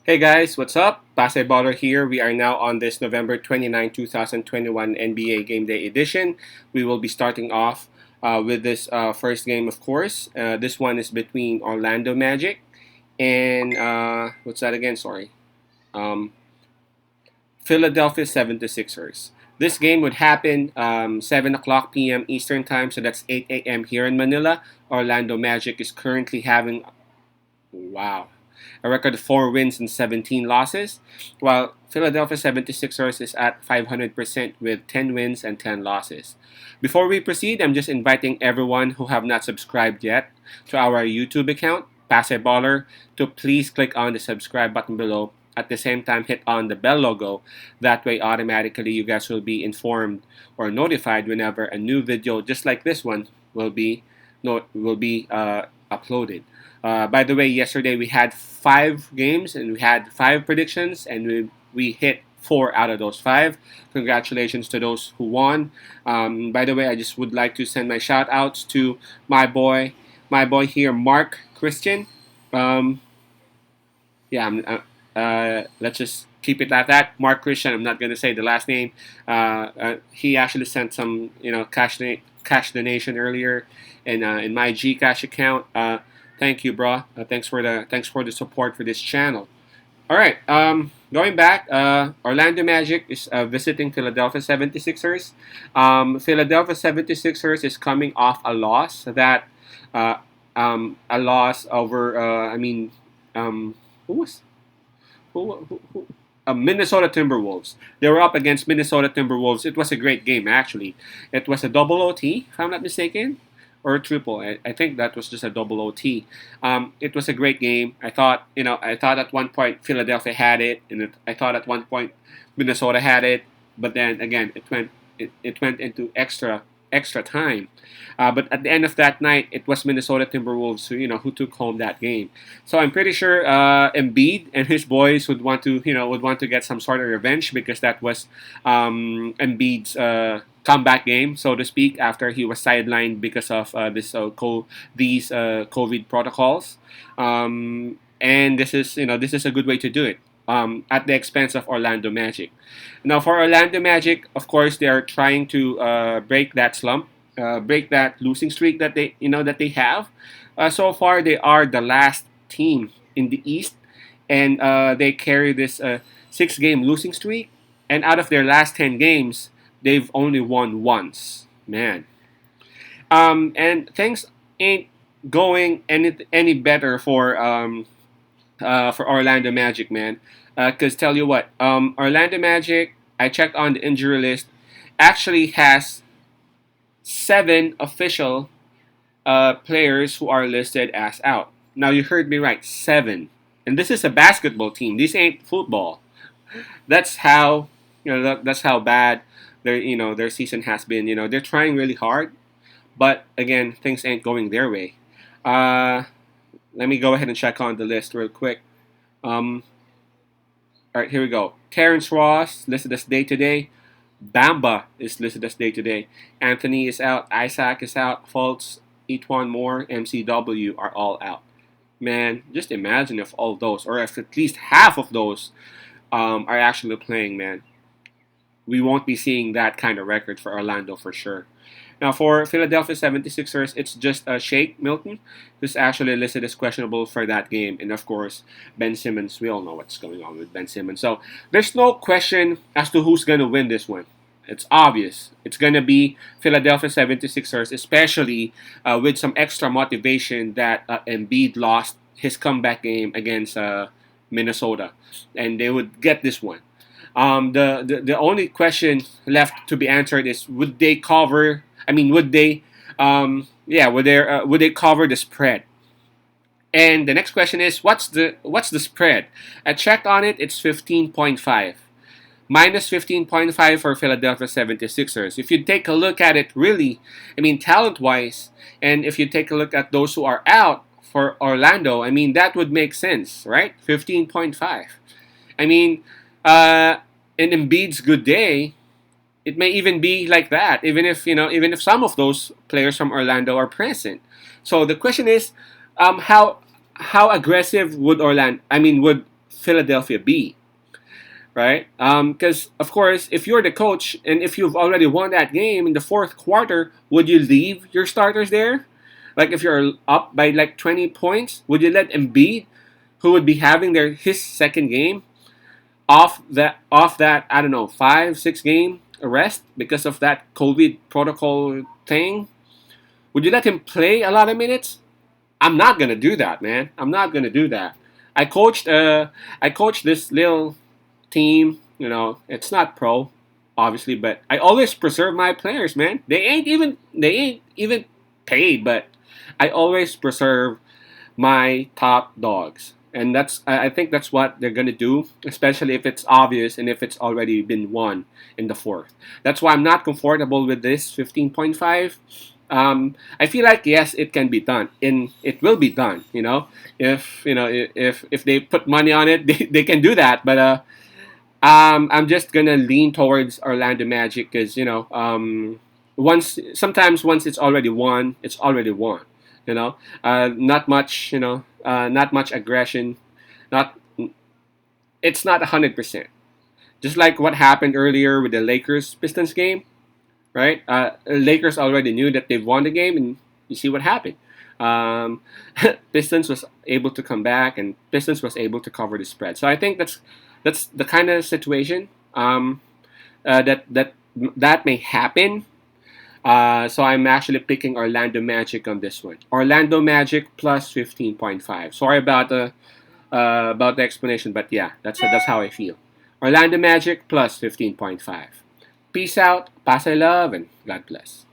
Hey guys, what's up? Pasay Baller here. We are now on this November 29, 2021 NBA Game Day edition. We will be starting off with this first game, of course. This one is between Orlando Magic and, what's that again? Sorry. Um, Philadelphia 76ers. This game would happen 7 o'clock p.m. Eastern Time, so that's 8 a.m. here in Manila. Orlando Magic is currently having, wow, a record of 4 wins and 17 losses, while Philadelphia 76ers is at 500% with 10 wins and 10 losses. Before we proceed, I'm just inviting everyone who have not subscribed yet to our YouTube account, Pasay Baller, to please click on the subscribe button below. At the same time, hit on the bell logo. That way, automatically, you guys will be informed or notified whenever a new video, just like this one, will be uploaded. By the way, yesterday we had 5 games and we had 5 predictions, and we hit 4 out of those 5. Congratulations to those who won. By the way, I just would like to send my shout outs to my boy here, Mark Christian. Um, yeah, let's just keep it at that. Mark Christian. I'm not gonna say the last name. He actually sent some, cash donation earlier in my Gcash account. Thank you, bro. Thanks for the support for this channel. All right. Going back, Orlando Magic is visiting Philadelphia 76ers. Philadelphia 76ers is coming off a loss uh, a loss over. Who was who? Minnesota Timberwolves. They were up against Minnesota Timberwolves. It was a great game, actually. It was a double OT, if I'm not mistaken, or a triple. I think that was just a double OT. It was a great game. I thought at one point Philadelphia had it, and I thought at one point Minnesota had it, but then again it went into extra time. But at the end of that night, it was Minnesota Timberwolves who took home that game. So I'm pretty sure Embiid and his boys would want to get some sort of revenge, because that was Embiid's comeback game, so to speak, after he was sidelined because of these COVID protocols. And this is a good way to do it. At the expense of Orlando Magic. Now, for Orlando Magic, of course, they are trying to break that slump, break that losing streak that they have. So far, they are the last team in the East, and they carry this 6-game losing streak. And out of their last 10 games, they've only won once. Man. And things ain't going any better for Orlando Magic, man. Because tell you what, Orlando Magic, I checked on the injury list, actually has 7 official players who are listed as out. Now you heard me right, 7, and this is a basketball team. This ain't football. That's how that's how bad their season has been. They're trying really hard, but again, things ain't going their way. Uh, Let me go ahead and check on the list real quick. Um, all right, here we go. Terrence Ross listed as day to day. Bamba is listed as day to day. Anthony is out. Isaac is out. Fultz, Etwan Moore, MCW are all out. Man, just imagine if all those, or if at least half of those, are actually playing. Man, we won't be seeing that kind of record for Orlando for sure. Now, for Philadelphia 76ers, it's just Shake Milton, who's actually listed as questionable for that game. And of course, Ben Simmons. We all know what's going on with Ben Simmons. So there's no question as to who's going to win this one. It's obvious. It's going to be Philadelphia 76ers, especially with some extra motivation that Embiid lost his comeback game against Minnesota. And they would get this one. The only question left to be answered is, would they cover? I mean, would they cover the spread? And the next question is, what's the spread? I checked on it. It's 15.5. Minus 15.5 for Philadelphia 76ers. If you take a look at it, really, I mean, talent-wise, and if you take a look at those who are out for Orlando, I mean, that would make sense, right? 15.5. I mean, in Embiid's good day, it may even be like that, even if some of those players from Orlando are present. So the question is, how aggressive would Philadelphia be, right? Because of course, if you're the coach and if you've already won that game in the fourth quarter, would you leave your starters there? Like if you're up by like 20 points, would you let Embiid, who would be having his second game, off that I don't know 5-6 game arrest because of that COVID protocol thing? Would you let him play a lot of minutes? I'm not gonna do that, man. I'm not gonna do that. I coached this little team. It's not pro, obviously, but I always preserve my players, man. They ain't even paid, but I always preserve my top dogs. And I think that's what they're gonna do, especially if it's obvious and if it's already been won in the fourth. That's why I'm not comfortable with this 15.5. I feel like yes, it can be done, and it will be done. If they put money on it, they can do that. But I'm just gonna lean towards Orlando Magic because once it's already won, it's already won. Not much. Not much aggression. Not It's not 100%. Just like what happened earlier with the Lakers Pistons game, right? Lakers already knew that they've won the game, and you see what happened. Um, Pistons was able to come back, and Pistons was able to cover the spread. So I think that's the kind of situation that may happen. So I'm actually picking Orlando Magic on this one. Orlando Magic plus 15.5. Sorry about the explanation, but yeah, that's how I feel. Orlando Magic plus 15.5. Peace out, pass I love, and God bless.